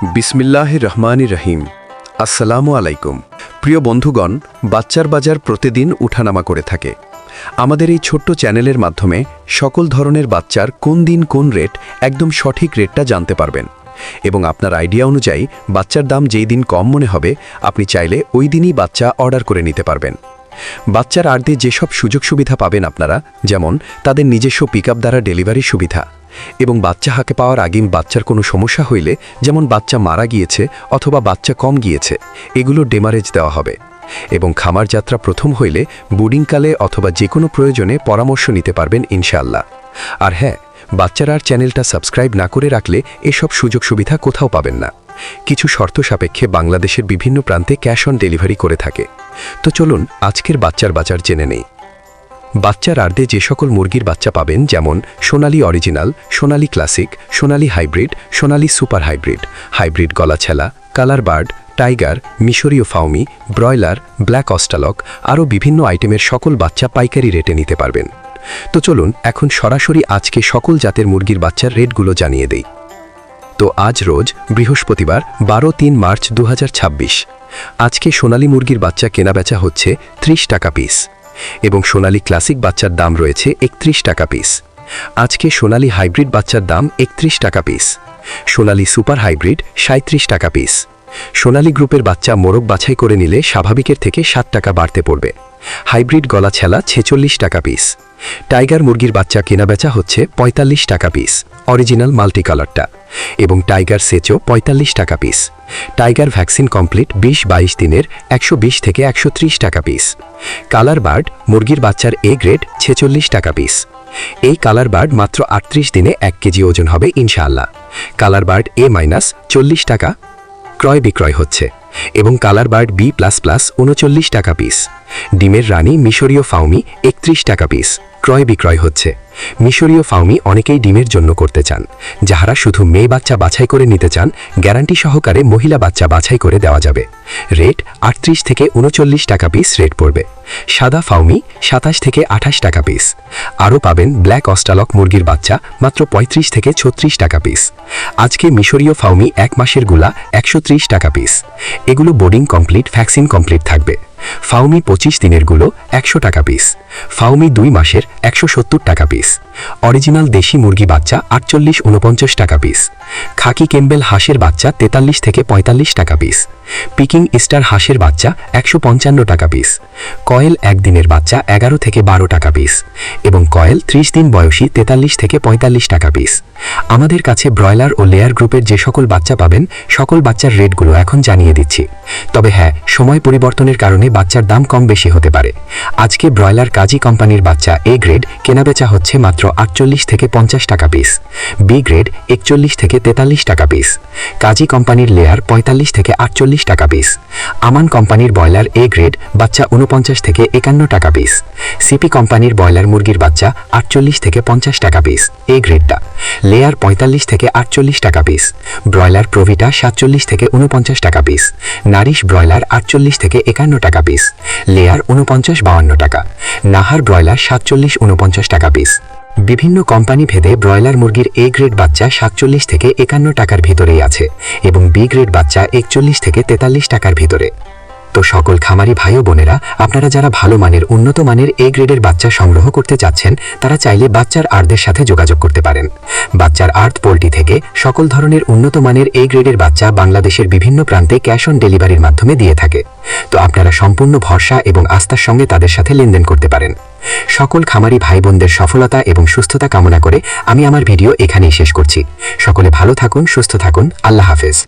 বিসমিল্লাহির রহমানির রহিম। আসসালামু আলাইকুম। প্রিয় বন্ধুগণ, বাচ্চার বাজার প্রতিদিন উঠানামা করে থাকে। আমাদের এই ছোট্ট চ্যানেলের মাধ্যমে সকল ধরনের বাচ্চার কোন দিন কোন রেট একদম সঠিক রেটটা জানতে পারবেন এবং আপনার আইডিয়া অনুযায়ী বাচ্চার দাম যেই দিন কম মনে হবে আপনি চাইলে ওই দিনই বাচ্চা অর্ডার করে নিতে পারবেন। বাচ্চার আর্দে যেসব সুযোগ সুবিধা পাবেন আপনারা, যেমন তাদের নিজস্ব পিকআপ দ্বারা ডেলিভারি সুবিধা এবং বাচ্চা হাঁকে পাওয়ার আগেই বাচ্চার কোনো সমস্যা হইলে, যেমন বাচ্চা মারা গিয়েছে অথবা বাচ্চা কম গিয়েছে, এগুলো ডেমারেজ দেওয়া হবে এবং খামার যাত্রা প্রথম হইলে বোর্ডিংকালে অথবা যে কোনো প্রয়োজনে পরামর্শ নিতে পারবেন ইনশাআল্লাহ। আর হ্যাঁ, বাচ্চারা আর চ্যানেলটা সাবস্ক্রাইব না করে রাখলে এসব সুযোগ সুবিধা কোথাও পাবেন না। কিছু শর্ত সাপেক্ষে বাংলাদেশের বিভিন্ন প্রান্তে ক্যাশ অন ডেলিভারি করে থাকে। তো চলুন আজকের বাচ্চার বাজার জেনে নেই। বাচ্চার আর্দে যে সকল মুরগির বাচ্চা পাবেন, যেমন Sonali original, Sonali classic, Sonali hybrid, Sonali super hybrid, hybrid গলাছেলা, কালার বার্ড, টাইগার, মিশরীয় ফাউমি, ব্রয়লার, ব্ল্যাক অস্টালক, আরও বিভিন্ন আইটেমের সকল বাচ্চা পাইকারি রেটে নিতে পারবেন। তো চলুন এখন সরাসরি আজকে সকল জাতের মুরগির বাচ্চার রেটগুলো জানিয়ে দেই। তো আজ রোজ বৃহস্পতিবার 12 মার্চ 2026। আজকে সোনালী মুরগির বাচ্চা কেনাবেচা হচ্ছে 30 টাকা পিস এবং সোনালী ক্লাসিক বাচ্চার দাম রয়েছে 31 টাকা পিস। আজকে সোনালী হাইব্রিড বাচ্চার দাম 31 টাকা পিস, সোনালী সুপার হাইব্রিড 37 টাকা পিস। সোনালী গ্রুপের বাচ্চা মোরগ বাছাই করে নিলে স্বাভাবিকের থেকে 7 টাকা বাড়তে পড়বে। হাইব্রিড গলা ছেলা 46 টাকা পিস। টাইগার মুরগির বাচ্চা কেনাবেচা হচ্ছে 45 টাকা পিস, অরিজিনাল মাল্টি কালারটা, এবং টাইগার সেচও 45 টাকা পিস। টাইগার ভ্যাকসিন কমপ্লিট 20-22 দিনের 120 থেকে 130 টাকা পিস। কালার বার্ড মুরগির বাচ্চার এ গ্রেড 46 টাকা পিস। এই কালার বার্ড মাত্র 38 দিনে 1 কেজি ওজন হবে ইনশাআল্লাহ। কালার বার্ড এ মাইনাস 40 টাকা ক্রয় বিক্রয় হচ্ছে এবং colour bird B plus plus 39 টাকা পিস। ডিমের রানী মিশরীয় ফাউমি 31 টাকা পিস ক্রয় বিক্রয় হচ্ছে। মিশরীয় ফাউমি অনেকেই ডিমের জন্য করতে চান, যাহারা শুধু মেয়ে বাচ্চা বাছাই করে নিতে চান গ্যারান্টি সহকারে মহিলা বাচ্চা বাছাই করে দেওয়া যাবে। রেট 38 থেকে 39 টাকা পিস রেট পড়বে। সাদা ফাউমি 27 থেকে 28 টাকা পিস। আরও পাবেন ব্ল্যাক অস্টালক মুরগির বাচ্চা মাত্র 35 থেকে 36 টাকা পিস। আজকে মিশরীয় ফাউমি 1 মাসের গুলা 130 টাকা পিস। এগুলো বোর্ডিং কমপ্লিট, ভ্যাকসিন কমপ্লিট থাকবে। ফাউমি 25 দিনের গুলো 100 টাকা পিস। ফাউমি 2 মাসের 170 টাকা পিস। অরিজিনাল দেশি মুরগি বাচ্চা 48-49 টাকা পিস। খাকি কেম্বেল হাঁসের বাচ্চা 43 থেকে 45 টাকা পিস। পিকিং স্টার হাঁসের বাচ্চা 155 টাকা পিস। কয়েল 1 দিনের বাচ্চা 11 থেকে 12 টাকা পিস এবং কয়েল 30 দিন বয়সী 43 থেকে 45 টাকা পিস। আমাদের কাছে ব্রয়লার ও লেয়ার গ্রুপের যে সকল বাচ্চা পাবেন সকল বাচ্চার রেটগুলো এখন জানিয়ে দিচ্ছি। তবে হ্যাঁ, সময় পরিবর্তনের কারণে বাচ্চার দাম কম বেশি হতে পারে। আজকে ব্রয়লার কাজী কোম্পানির বাচ্চা এ গ্রেড কেনাবেচা হচ্ছে মাত্র 48 থেকে 50 টাকা পিস, বি গ্রেড 41 থেকে 43 টাকা পিস, কাজী কোম্পানির লেয়ার 45 থেকে 48 টাকা পিস, আমান কোম্পানির ব্রয়লার এ গ্রেড বাচ্চা 49 থেকে 51 টাকা পিস, সিপি কোম্পানির ব্রয়লার মুরগির বাচ্চা 48 থেকে 50 টাকা পিস এ গ্রেডটা, লেয়ার 45 থেকে 48 টাকা পিস, ব্রয়লার প্রভিটা 47 থেকে 49 টাকা পিস, নারিশ ব্রয়লার 48 থেকে 51 টাকা পিস, লেয়ার 49-52 টাকা, নাহার ব্রয়লার 47-49 টাকা পিস। বিভিন্ন কোম্পানি ভেদে ব্রয়লার মুরগির এ গ্রেড বাচ্চা 47 থেকে 51 টাকার ভিতরেই আছে এবং বি গ্রেড বাচ্চা 41 থেকে 43 টাকার ভিতরে। তো সকল খামারি ভাই ও বোনেরা, আপনারা যারা ভালো মানের উন্নত মানের এ গ্রেডের বাচ্চা সংগ্রহ করতে চাচ্ছেন তারা চাইলে বাচ্চার আর্দের সাথে যোগাযোগ করতে পারেন। বাচ্চার আর্দ পোল্ট্রি থেকে সকল ধরনের উন্নত মানের এ গ্রেডের বাচ্চা বাংলাদেশের বিভিন্ন প্রান্তে ক্যাশ অন ডেলিভারির মাধ্যমে দিয়ে থাকে। তো আপনারা সম্পূর্ণ ভরসা এবং আস্থার সঙ্গে তাদের সাথে লেনদেন করতে পারেন। সকল খামারি ভাই বোনদের সফলতা এবং সুস্থতা কামনা করে আমি আমার ভিডিও এখানেই শেষ করছি। সকলে ভালো থাকুন, সুস্থ থাকুন। আল্লাহ হাফেজ।